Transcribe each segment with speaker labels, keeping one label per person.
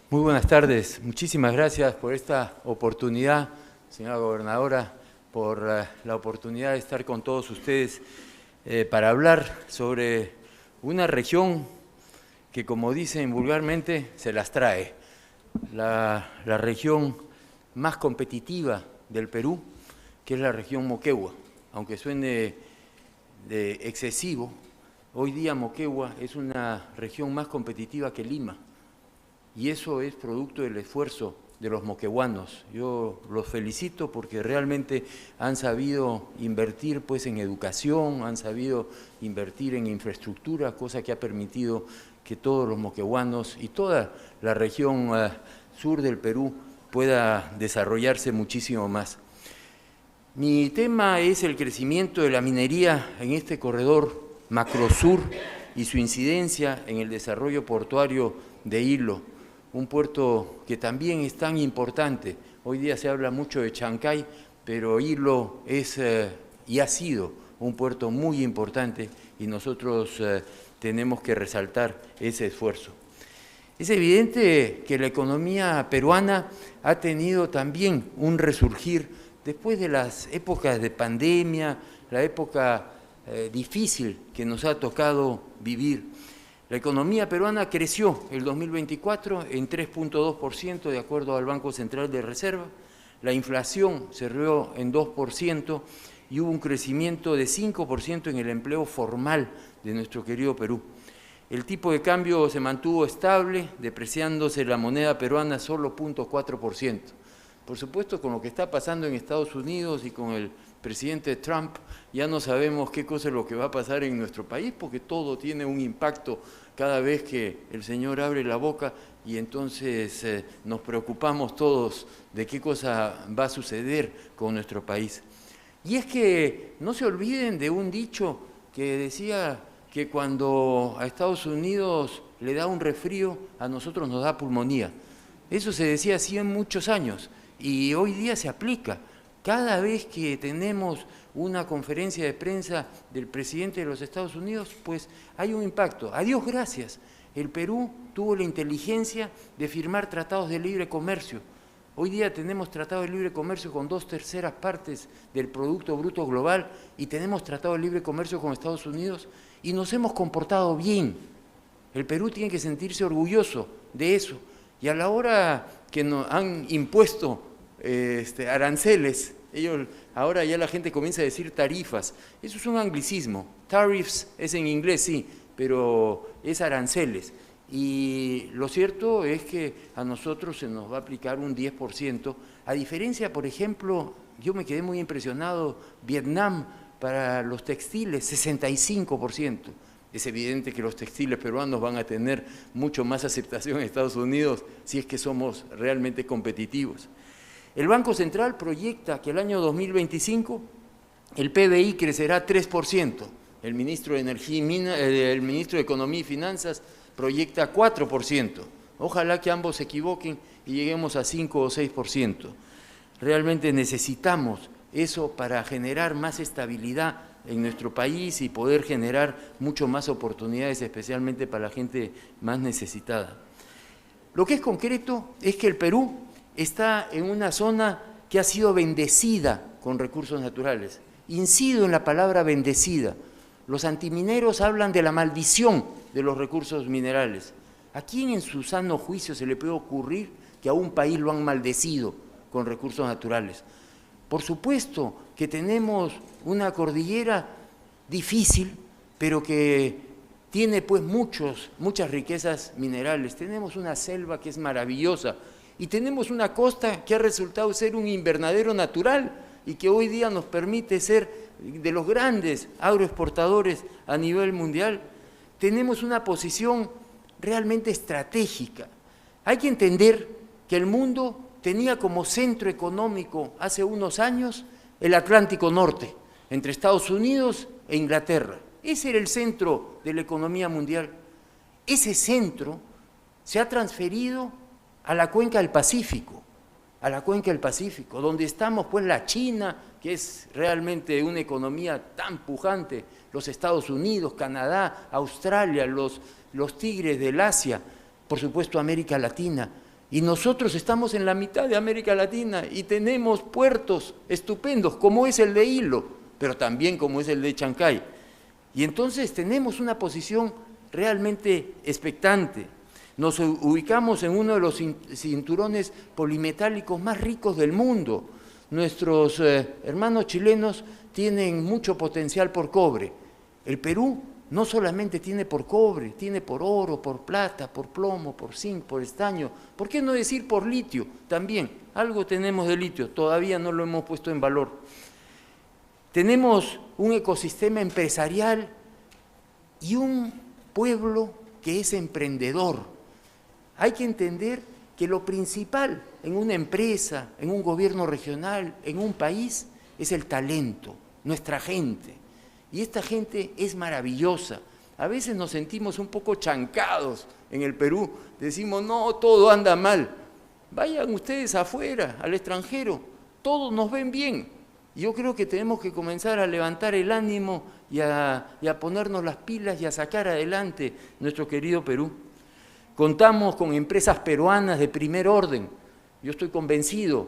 Speaker 1: Muy buenas tardes. Muchísimas gracias por esta oportunidad, señora gobernadora, por la oportunidad de estar con todos ustedes para hablar sobre una región que, como dicen vulgarmente, se las trae. La región más competitiva del Perú, que es la región Moquegua. Aunque suene de excesivo, hoy día Moquegua es una región más competitiva que Lima. Y eso es producto del esfuerzo de los moqueguanos. Yo los felicito porque realmente han sabido invertir en educación, han sabido invertir en infraestructura, cosa que ha permitido que todos los moqueguanos y toda la región sur del Perú pueda desarrollarse muchísimo más. Mi tema es el crecimiento de la minería en este corredor macrosur y su incidencia en el desarrollo portuario de Hilo. Un puerto que también es tan importante. Hoy día se habla mucho de Chancay, pero Hilo es y ha sido un puerto muy importante y nosotros tenemos que resaltar ese esfuerzo. Es evidente que la economía peruana ha tenido también un resurgir después de las épocas de pandemia, la época difícil que nos ha tocado vivir. La economía peruana creció el 2024 en 3.2% de acuerdo al Banco Central de Reserva, la inflación cerró en 2% y hubo un crecimiento de 5% en el empleo formal de nuestro querido Perú. El tipo de cambio se mantuvo estable, depreciándose la moneda peruana solo 0.4%. Por supuesto, con lo que está pasando en Estados Unidos y con el presidente Trump, ya no sabemos qué cosa es lo que va a pasar en nuestro país, porque todo tiene un impacto cada vez que el señor abre la boca y entonces nos preocupamos todos de qué cosa va a suceder con nuestro país. Y es que no se olviden de un dicho que decía que cuando a Estados Unidos le da un resfrío, a nosotros nos da pulmonía. Eso se decía así en muchos años y hoy día se aplica. Cada vez que tenemos una conferencia de prensa del presidente de los Estados Unidos, pues hay un impacto. A Dios gracias, el Perú tuvo la inteligencia de firmar tratados de libre comercio. Hoy día tenemos tratados de libre comercio con 2/3 partes del Producto Bruto Global y tenemos tratado de libre comercio con Estados Unidos y nos hemos comportado bien. El Perú tiene que sentirse orgulloso de eso. Y a la hora que nos han impuesto aranceles, ahora ya la gente comienza a decir tarifas. Eso es un anglicismo. Tariffs es en inglés, sí, pero es aranceles. Y lo cierto es que a nosotros se nos va a aplicar un 10%. A diferencia, por ejemplo, yo me quedé muy impresionado, Vietnam para los textiles, 65%. Es evidente que los textiles peruanos van a tener mucho más aceptación en Estados Unidos si es que somos realmente competitivos. El Banco Central proyecta que el año 2025 el PBI crecerá 3%. El ministro de el ministro de Economía y Finanzas proyecta 4%. Ojalá que ambos se equivoquen y lleguemos a 5 o 6%. Realmente necesitamos eso para generar más estabilidad en nuestro país y poder generar mucho más oportunidades, especialmente para la gente más necesitada. Lo que es concreto es que el Perú está en una zona que ha sido bendecida con recursos naturales. Incido en la palabra bendecida. Los antimineros hablan de la maldición de los recursos minerales. ¿A quién en su sano juicio se le puede ocurrir que a un país lo han maldecido con recursos naturales? Por supuesto que tenemos una cordillera difícil, pero que tiene muchas riquezas minerales. Tenemos una selva que es maravillosa y tenemos una costa que ha resultado ser un invernadero natural y que hoy día nos permite ser de los grandes agroexportadores a nivel mundial. Tenemos una posición realmente estratégica. Hay que entender que el mundo tenía como centro económico hace unos años el Atlántico Norte, entre Estados Unidos e Inglaterra. Ese era el centro de la economía mundial. Ese centro se ha transferido a la cuenca del Pacífico, donde estamos pues la China, que es realmente una economía tan pujante, los Estados Unidos, Canadá, Australia, los tigres del Asia, por supuesto América Latina. Y nosotros estamos en la mitad de América Latina y tenemos puertos estupendos, como es el de Hilo, pero también como es el de Chancay. Y entonces tenemos una posición realmente expectante. Nos ubicamos en uno de los cinturones polimetálicos más ricos del mundo. Nuestros hermanos chilenos tienen mucho potencial por cobre. El Perú no solamente tiene por cobre, tiene por oro, por plata, por plomo, por zinc, por estaño. ¿Por qué no decir por litio también? Algo tenemos de litio, todavía no lo hemos puesto en valor. Tenemos un ecosistema empresarial y un pueblo que es emprendedor. Hay que entender que lo principal en una empresa, en un gobierno regional, en un país, es el talento, nuestra gente. Y esta gente es maravillosa. A veces nos sentimos un poco chancados en el Perú. Decimos, no, todo anda mal. Vayan ustedes afuera, al extranjero, todos nos ven bien. Yo creo que tenemos que comenzar a levantar el ánimo y a ponernos las pilas y a sacar adelante nuestro querido Perú. Contamos con empresas peruanas de primer orden. Yo estoy convencido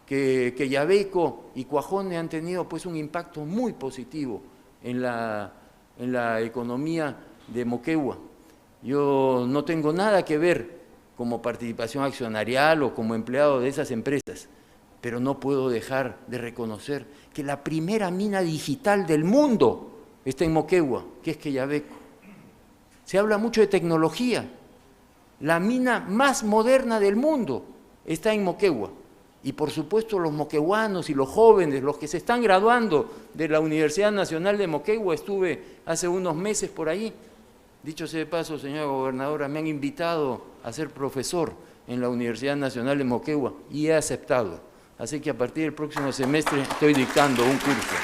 Speaker 1: que Quellaveco y Cuajone han tenido pues un impacto muy positivo en la economía de Moquegua. Yo no tengo nada que ver como participación accionarial o como empleado de esas empresas, pero no puedo dejar de reconocer que la primera mina digital del mundo está en Moquegua, que es Quellaveco. Se habla mucho de tecnología. La mina más moderna del mundo está en Moquegua. Y por supuesto los moqueguanos y los jóvenes, los que se están graduando de la Universidad Nacional de Moquegua, estuve hace unos meses por ahí. Dicho sea de paso, señora gobernadora, me han invitado a ser profesor en la Universidad Nacional de Moquegua y he aceptado. Así que a partir del próximo semestre estoy dictando un curso.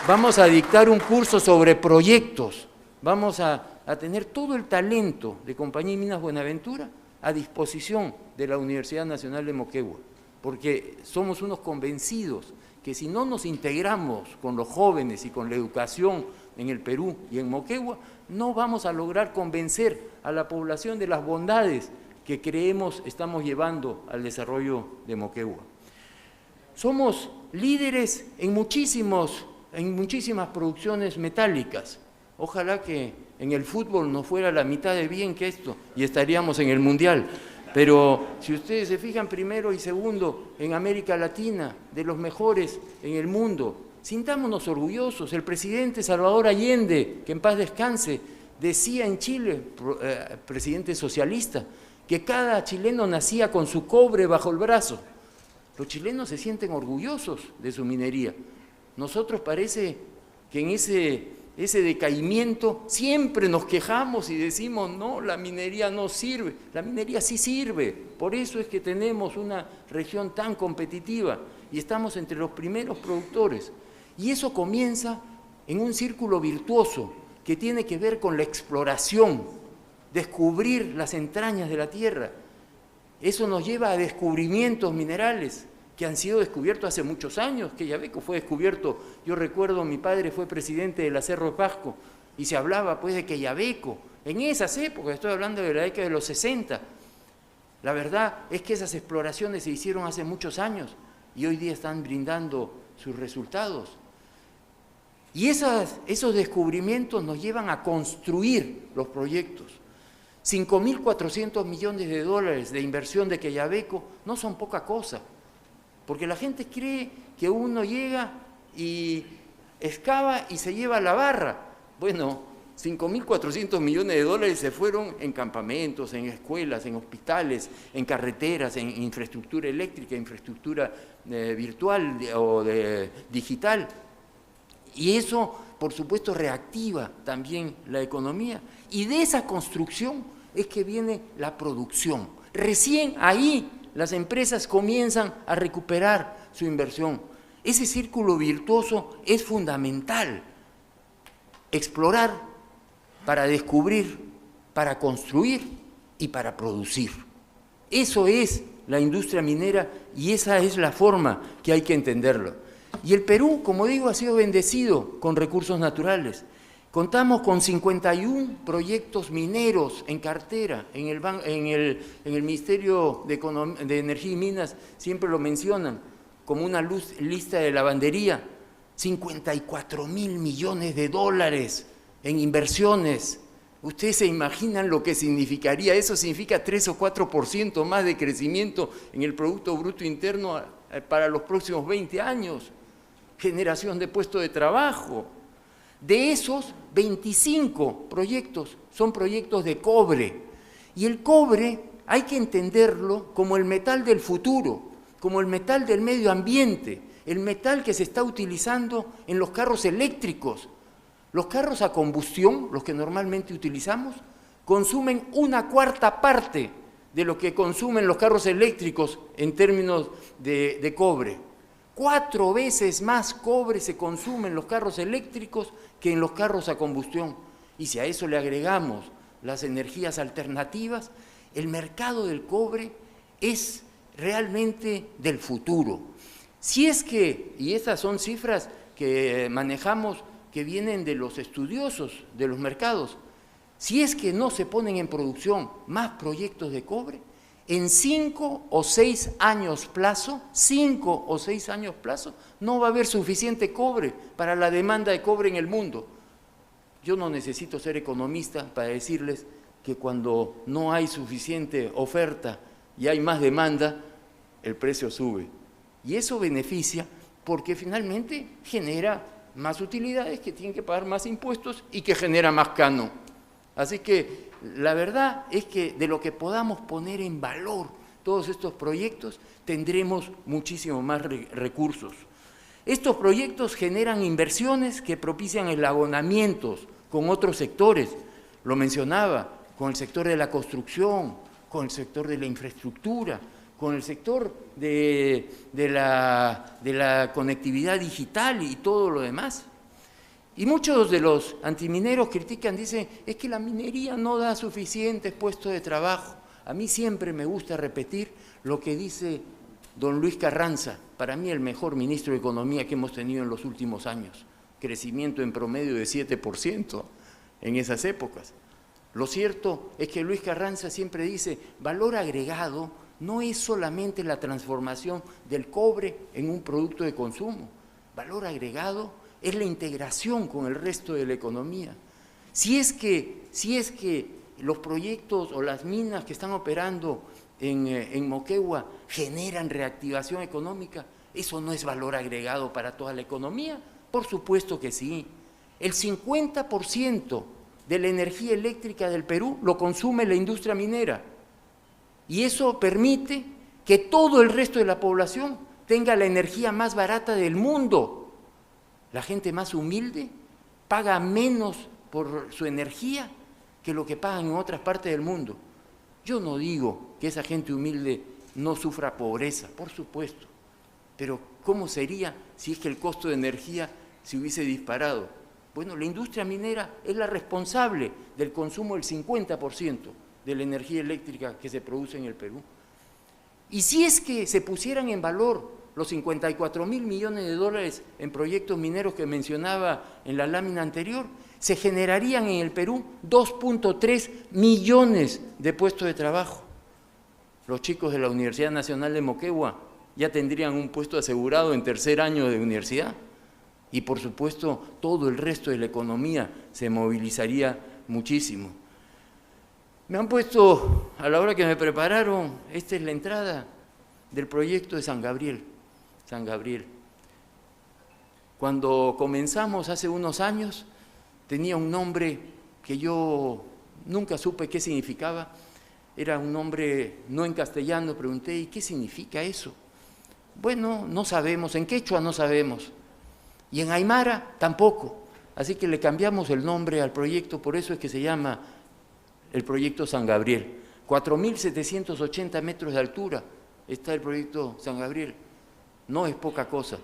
Speaker 1: Vamos a dictar un curso sobre proyectos. Vamos a tener todo el talento de Compañía de Minas Buenaventura a disposición de la Universidad Nacional de Moquegua, porque somos unos convencidos que si no nos integramos con los jóvenes y con la educación en el Perú y en Moquegua, no vamos a lograr convencer a la población de las bondades que creemos estamos llevando al desarrollo de Moquegua. Somos líderes en muchísimas producciones metálicas. Ojalá que en el fútbol nos fuera la mitad de bien que esto y estaríamos en el Mundial. Pero si ustedes se fijan, primero y segundo en América Latina, de los mejores en el mundo, sintámonos orgullosos. El presidente Salvador Allende, que en paz descanse, decía en Chile, presidente socialista, que cada chileno nacía con su cobre bajo el brazo. Los chilenos se sienten orgullosos de su minería. Nosotros parece que en ese decaimiento siempre nos quejamos y decimos, no, la minería no sirve. La minería sí sirve, por eso es que tenemos una región tan competitiva y estamos entre los primeros productores. Y eso comienza en un círculo virtuoso que tiene que ver con la exploración, descubrir las entrañas de la tierra. Eso nos lleva a descubrimientos minerales que han sido descubiertos hace muchos años. Quellaveco fue descubierto, yo recuerdo, mi padre fue presidente de la Cerro de Pasco y se hablaba pues de Quellaveco, en esas épocas, estoy hablando de la década de los 60. La verdad es que esas exploraciones se hicieron hace muchos años y hoy día están brindando sus resultados. Y esos descubrimientos nos llevan a construir los proyectos. 5.400 millones de dólares de inversión de Quellaveco no son poca cosa. Porque la gente cree que uno llega y excava y se lleva la barra. Bueno, 5.400 millones de dólares se fueron en campamentos, en escuelas, en hospitales, en carreteras, en infraestructura eléctrica, infraestructura virtual o digital. Y eso, por supuesto, reactiva también la economía. Y de esa construcción es que viene la producción. Recién ahí las empresas comienzan a recuperar su inversión. Ese círculo virtuoso es fundamental. Explorar para descubrir, para construir y para producir. Eso es la industria minera y esa es la forma que hay que entenderlo. Y el Perú, como digo, ha sido bendecido con recursos naturales. Contamos con 51 proyectos mineros en cartera, en el Ministerio de Energía y Minas siempre lo mencionan como una lista de lavandería, 54.000 millones de dólares en inversiones. ¿Ustedes se imaginan lo que significaría? Eso significa 3 o 4% más de crecimiento en el Producto Bruto Interno para los próximos 20 años. Generación de puestos de trabajo. De esos, 25 proyectos son proyectos de cobre. Y el cobre hay que entenderlo como el metal del futuro, como el metal del medio ambiente, el metal que se está utilizando en los carros eléctricos. Los carros a combustión, los que normalmente utilizamos, consumen 1/4 parte de lo que consumen los carros eléctricos en términos de cobre. 4 veces más cobre se consume en los carros eléctricos que en los carros a combustión. Y si a eso le agregamos las energías alternativas, el mercado del cobre es realmente del futuro. Si es que, y estas son cifras que manejamos que vienen de los estudiosos de los mercados, si es que no se ponen en producción más proyectos de cobre, en 5 o 6 años plazo, no va a haber suficiente cobre para la demanda de cobre en el mundo. Yo no necesito ser economista para decirles que cuando no hay suficiente oferta y hay más demanda, el precio sube. Y eso beneficia porque finalmente genera más utilidades que tienen que pagar más impuestos y que genera más canon. Así que la verdad es que de lo que podamos poner en valor todos estos proyectos, tendremos muchísimo más recursos. Estos proyectos generan inversiones que propician eslabonamientos con otros sectores. Lo mencionaba, con el sector de la construcción, con el sector de la infraestructura, con el sector de la conectividad digital y todo lo demás. Y muchos de los antimineros critican, dicen, es que la minería no da suficientes puestos de trabajo. A mí siempre me gusta repetir lo que dice don Luis Carranza, para mí el mejor ministro de Economía que hemos tenido en los últimos años. Crecimiento en promedio de 7% en esas épocas. Lo cierto es que Luis Carranza siempre dice, valor agregado no es solamente la transformación del cobre en un producto de consumo. Valor agregado es la integración con el resto de la economía. Si es que los proyectos o las minas que están operando en Moquegua generan reactivación económica, ¿eso no es valor agregado para toda la economía? Por supuesto que sí. El 50% de la energía eléctrica del Perú lo consume la industria minera. Y eso permite que todo el resto de la población tenga la energía más barata del mundo. La gente más humilde paga menos por su energía que lo que pagan en otras partes del mundo. Yo no digo que esa gente humilde no sufra pobreza, por supuesto, pero ¿cómo sería si es que el costo de energía se hubiese disparado? Bueno, la industria minera es la responsable del consumo del 50% de la energía eléctrica que se produce en el Perú. Y si es que se pusieran en valor los 54.000 millones de dólares en proyectos mineros que mencionaba en la lámina anterior, se generarían en el Perú 2.3 millones de puestos de trabajo. Los chicos de la Universidad Nacional de Moquegua ya tendrían un puesto asegurado en tercer año de universidad y, por supuesto, todo el resto de la economía se movilizaría muchísimo. Me han puesto, a la hora que me prepararon, esta es la entrada del proyecto de San Gabriel. San Gabriel. Cuando comenzamos hace unos años, tenía un nombre que yo nunca supe qué significaba. Era un nombre no en castellano, pregunté, ¿y qué significa eso? Bueno, no sabemos, en quechua no sabemos, y en aymara tampoco. Así que le cambiamos el nombre al proyecto, por eso es que se llama el proyecto San Gabriel. 4.780 metros de altura está el proyecto San Gabriel. No es poca cosa.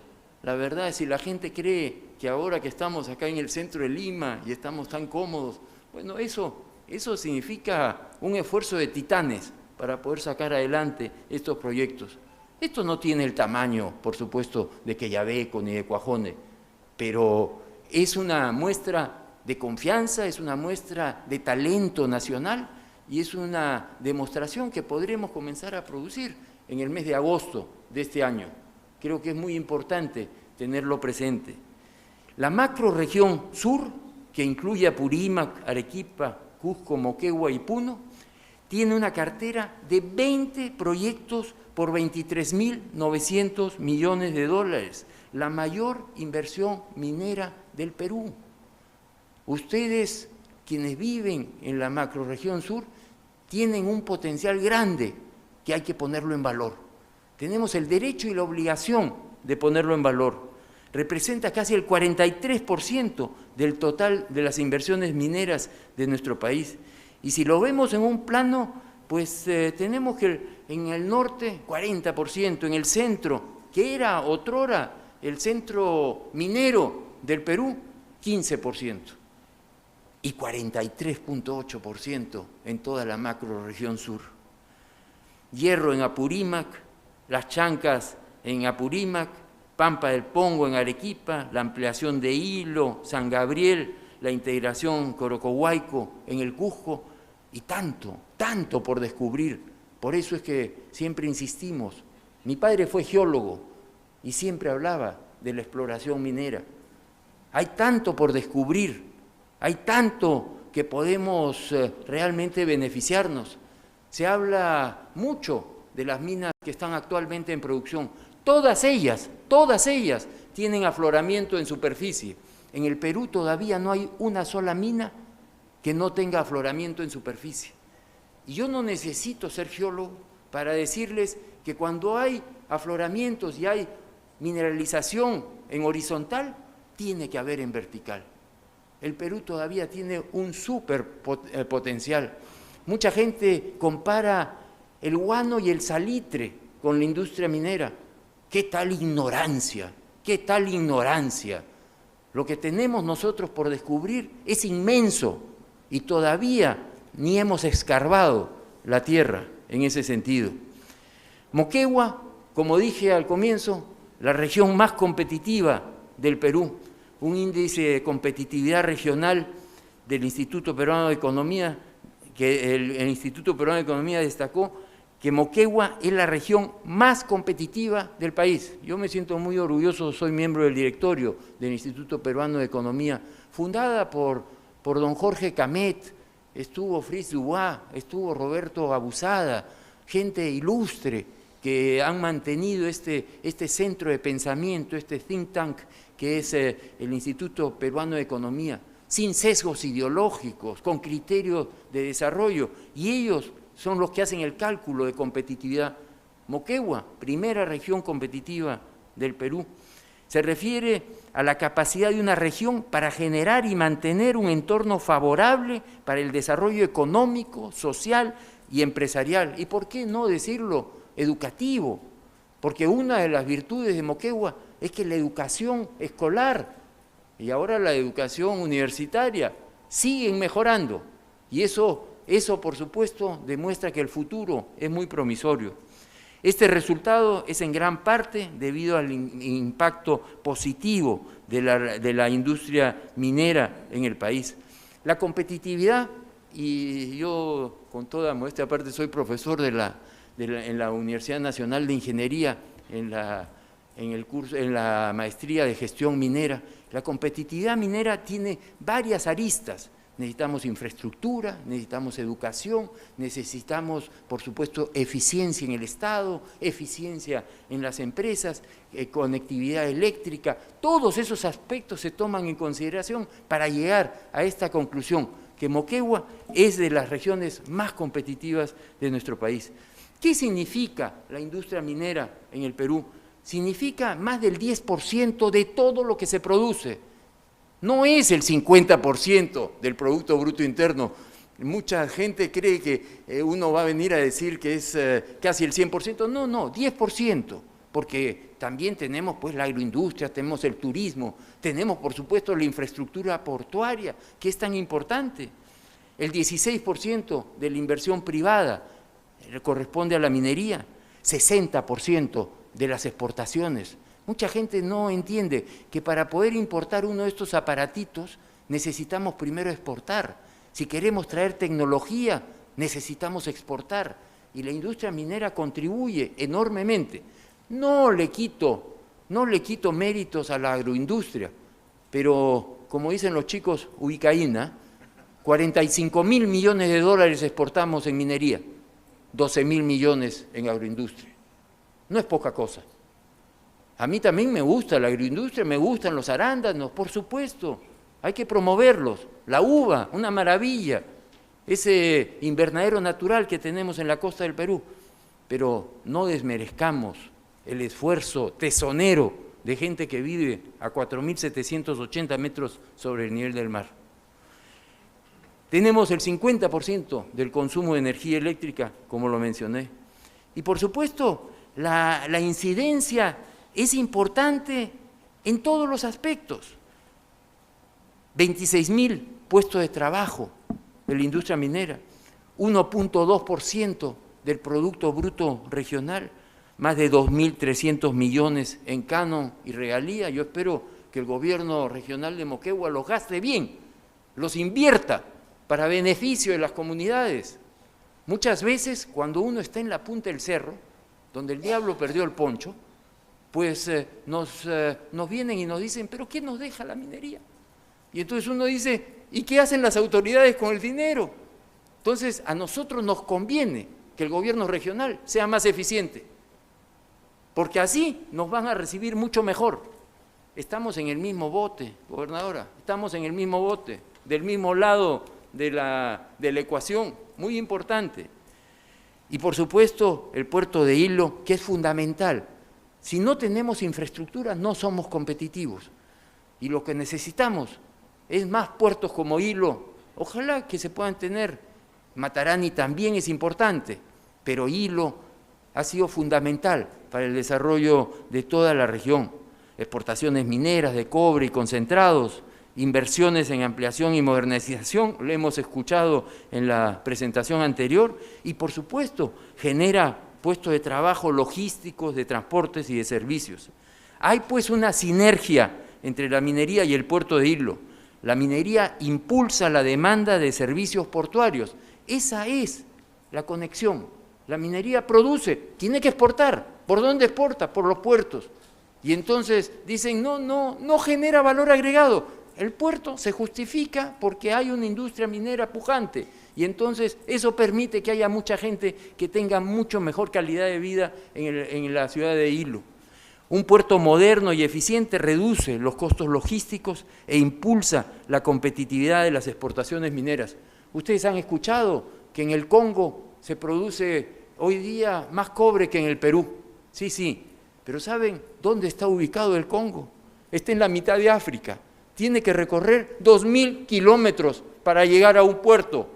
Speaker 1: La verdad es, si la gente cree que ahora que estamos acá en el centro de Lima y estamos tan cómodos, bueno, eso significa un esfuerzo de titanes para poder sacar adelante estos proyectos. Esto no tiene el tamaño, por supuesto, de Quellaveco ni de Cuajone, pero es una muestra de confianza, es una muestra de talento nacional y es una demostración que podremos comenzar a producir en el mes de agosto de este año. Creo que es muy importante tenerlo presente. La macrorregión sur, que incluye Apurímac, Arequipa, Cusco, Moquegua y Puno, tiene una cartera de 20 proyectos por 23.900 millones de dólares, la mayor inversión minera del Perú. Ustedes, quienes viven en la macrorregión sur, tienen un potencial grande que hay que ponerlo en valor. Tenemos el derecho y la obligación de ponerlo en valor. Representa casi el 43% del total de las inversiones mineras de nuestro país. Y si lo vemos en un plano, pues tenemos que en el norte 40%, en el centro, que era otrora el centro minero del Perú, 15%. Y 43.8% en toda la macrorregión sur. Hierro en Apurímac, Las Chancas en Apurímac, Pampa del Pongo en Arequipa, la ampliación de Hilo, San Gabriel, la integración Corocohuayco en el Cusco, y tanto por descubrir. Por eso es que siempre insistimos. Mi padre fue geólogo y siempre hablaba de la exploración minera. Hay tanto por descubrir, hay tanto que podemos realmente beneficiarnos. Se habla mucho de las minas que están actualmente en producción. Todas ellas tienen afloramiento en superficie. En el Perú todavía no hay una sola mina que no tenga afloramiento en superficie. Y yo no necesito ser geólogo para decirles que cuando hay afloramientos y hay mineralización en horizontal, tiene que haber en vertical. El Perú todavía tiene un súper potencial. Mucha gente compara el guano y el salitre con la industria minera. ¡Qué tal ignorancia! ¡Qué tal ignorancia! Lo que tenemos nosotros por descubrir es inmenso y todavía ni hemos escarbado la tierra en ese sentido. Moquegua, como dije al comienzo, la región más competitiva del Perú, un índice de competitividad regional del Instituto Peruano de Economía, que el Instituto Peruano de Economía destacó que Moquegua es la región más competitiva del país. Yo me siento muy orgulloso, soy miembro del directorio del Instituto Peruano de Economía, fundada por don Jorge Camet, estuvo Fritz Dubois, estuvo Roberto Abusada, gente ilustre que han mantenido este centro de pensamiento, este think tank que es el Instituto Peruano de Economía, sin sesgos ideológicos, con criterios de desarrollo, y ellos son los que hacen el cálculo de competitividad. Moquegua, primera región competitiva del Perú, se refiere a la capacidad de una región para generar y mantener un entorno favorable para el desarrollo económico, social y empresarial. ¿Y por qué no decirlo educativo? Porque una de las virtudes de Moquegua es que la educación escolar y ahora la educación universitaria siguen mejorando. Y eso por supuesto, demuestra que el futuro es muy promisorio. Este resultado es en gran parte debido al impacto positivo de la industria minera en el país. La competitividad, y yo con toda modestia aparte soy profesor en la Universidad Nacional de Ingeniería, en la maestría de gestión minera. La competitividad minera tiene varias aristas. Necesitamos infraestructura, necesitamos educación, necesitamos, por supuesto, eficiencia en el Estado, eficiencia en las empresas, conectividad eléctrica. Todos esos aspectos se toman en consideración para llegar a esta conclusión, que Moquegua es de las regiones más competitivas de nuestro país. ¿Qué significa la industria minera en el Perú? Significa más del 10% de todo lo que se produce. No es el 50% del Producto Bruto Interno. Mucha gente cree que uno va a venir a decir que es casi el 100%. No, 10%, porque también tenemos pues la agroindustria, tenemos el turismo, tenemos por supuesto la infraestructura portuaria, que es tan importante. El 16% de la inversión privada corresponde a la minería, 60% de las exportaciones. Mucha gente no entiende que para poder importar uno de estos aparatitos necesitamos primero exportar. Si queremos traer tecnología, necesitamos exportar. Y la industria minera contribuye enormemente. No le quito méritos a la agroindustria, pero como dicen los chicos, ubicaína, 45.000 millones de dólares exportamos en minería, 12.000 millones en agroindustria. No es poca cosa. A mí también me gusta la agroindustria, me gustan los arándanos, por supuesto. Hay que promoverlos. La uva, una maravilla. Ese invernadero natural que tenemos en la costa del Perú. Pero no desmerezcamos el esfuerzo tesonero de gente que vive a 4.780 metros sobre el nivel del mar. Tenemos el 50% del consumo de energía eléctrica, como lo mencioné. Y por supuesto, la incidencia es importante en todos los aspectos. 26.000 puestos de trabajo de la industria minera, 1.2% del Producto Bruto Regional, más de 2.300 millones en canon y regalía. Yo espero que el gobierno regional de Moquegua los gaste bien, los invierta para beneficio de las comunidades. Muchas veces, cuando uno está en la punta del cerro, donde el diablo perdió el poncho, pues nos vienen y nos dicen, ¿pero qué nos deja la minería? Y entonces uno dice, ¿y qué hacen las autoridades con el dinero? Entonces, a nosotros nos conviene que el gobierno regional sea más eficiente, porque así nos van a recibir mucho mejor. Estamos en el mismo bote, gobernadora, estamos en el mismo bote, del mismo lado de la ecuación, muy importante. Y por supuesto, el puerto de Hilo, que es fundamental. Si no tenemos infraestructura, no somos competitivos. Y lo que necesitamos es más puertos como Hilo. Ojalá que se puedan tener. Matarani también es importante, pero Hilo ha sido fundamental para el desarrollo de toda la región. Exportaciones mineras de cobre y concentrados, inversiones en ampliación y modernización, lo hemos escuchado en la presentación anterior, y por supuesto genera puestos de trabajo logísticos, de transportes y de servicios. Hay pues una sinergia entre la minería y el puerto de Hilo. La minería impulsa la demanda de servicios portuarios. Esa es la conexión. La minería produce, tiene que exportar. ¿Por dónde exporta? Por los puertos. Y entonces dicen, no genera valor agregado. El puerto se justifica porque hay una industria minera pujante. Y entonces eso permite que haya mucha gente que tenga mucho mejor calidad de vida en la ciudad de Hilo. Un puerto moderno y eficiente reduce los costos logísticos e impulsa la competitividad de las exportaciones mineras. Ustedes han escuchado que en el Congo se produce hoy día más cobre que en el Perú. Sí, pero ¿saben dónde está ubicado el Congo? Está en la mitad de África. Tiene que recorrer 2.000 kilómetros para llegar a un puerto.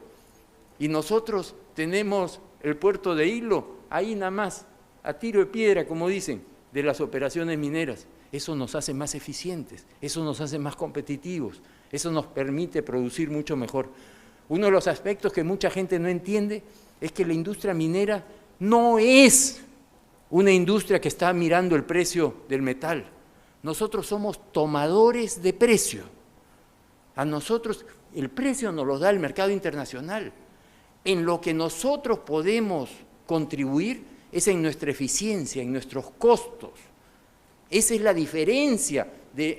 Speaker 1: Y nosotros tenemos el puerto de Hilo, ahí nada más, a tiro de piedra, como dicen, de las operaciones mineras. Eso nos hace más eficientes, eso nos hace más competitivos, eso nos permite producir mucho mejor. Uno de los aspectos que mucha gente no entiende es que la industria minera no es una industria que está mirando el precio del metal. Nosotros somos tomadores de precio. A nosotros el precio nos lo da el mercado internacional. En lo que nosotros podemos contribuir es en nuestra eficiencia, en nuestros costos. Esa es la diferencia.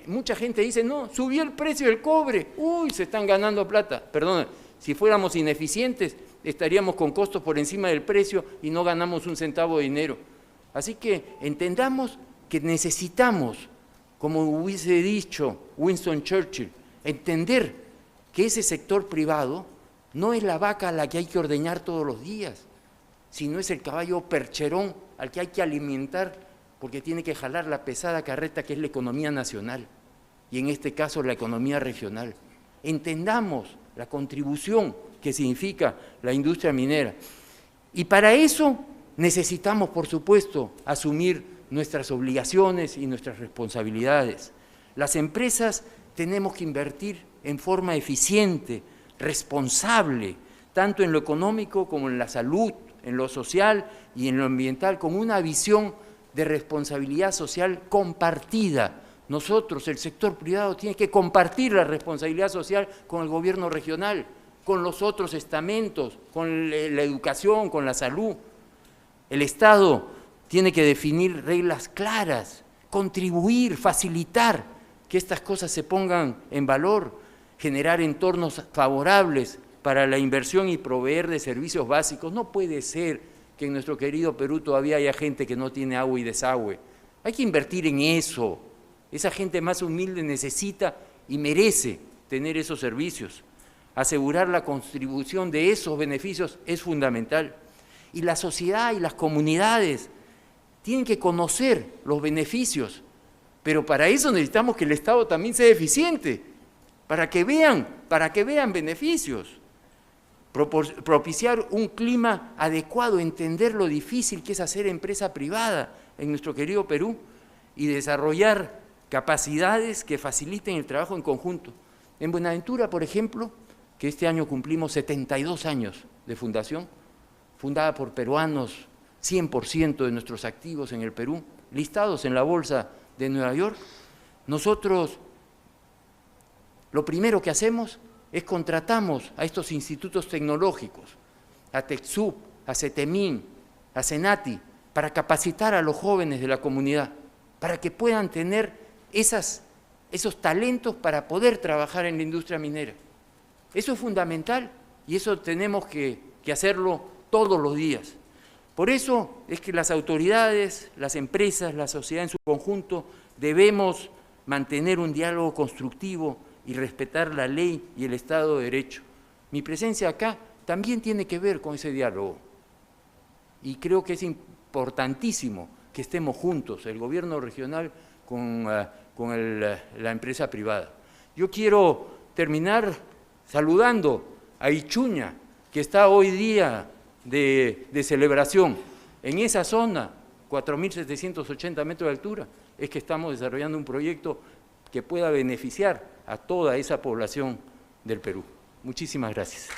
Speaker 1: Mucha gente dice, no, subió el precio del cobre, uy, se están ganando plata. Perdón, si fuéramos ineficientes, estaríamos con costos por encima del precio y no ganamos un centavo de dinero. Así que entendamos que necesitamos, como hubiese dicho Winston Churchill, entender que ese sector privado no es la vaca a la que hay que ordeñar todos los días, sino es el caballo percherón al que hay que alimentar porque tiene que jalar la pesada carreta que es la economía nacional y en este caso la economía regional. Entendamos la contribución que significa la industria minera y para eso necesitamos, por supuesto, asumir nuestras obligaciones y nuestras responsabilidades. Las empresas tenemos que invertir en forma eficiente, responsable, tanto en lo económico como en la salud, en lo social y en lo ambiental, con una visión de responsabilidad social compartida. Nosotros, el sector privado, tiene que compartir la responsabilidad social con el gobierno regional, con los otros estamentos, con la educación, con la salud. El Estado tiene que definir reglas claras, contribuir, facilitar que estas cosas se pongan en valor, generar entornos favorables para la inversión y proveer de servicios básicos. No puede ser que en nuestro querido Perú todavía haya gente que no tiene agua y desagüe. Hay que invertir en eso. Esa gente más humilde necesita y merece tener esos servicios. Asegurar la contribución de esos beneficios es fundamental. Y la sociedad y las comunidades tienen que conocer los beneficios, pero para eso necesitamos que el Estado también sea eficiente, para que vean beneficios. Propiciar un clima adecuado, entender lo difícil que es hacer empresa privada en nuestro querido Perú y desarrollar capacidades que faciliten el trabajo en conjunto. En Buenaventura, por ejemplo, que este año cumplimos 72 años de fundación, fundada por peruanos, 100% de nuestros activos en el Perú, listados en la Bolsa de Nueva York, nosotros lo primero que hacemos es contratamos a estos institutos tecnológicos, a TecSoup, a CETEMIN, a CENATI, para capacitar a los jóvenes de la comunidad, para que puedan tener esos talentos para poder trabajar en la industria minera. Eso es fundamental y eso tenemos que hacerlo todos los días. Por eso es que las autoridades, las empresas, la sociedad en su conjunto, debemos mantener un diálogo constructivo y respetar la ley y el Estado de Derecho. Mi presencia acá también tiene que ver con ese diálogo. Y creo que es importantísimo que estemos juntos, el gobierno regional con la empresa privada. Yo quiero terminar saludando a Ichuña, que está hoy día de celebración. En esa zona, 4.780 metros de altura, es que estamos desarrollando un proyecto que pueda beneficiar a toda esa población del Perú. Muchísimas gracias.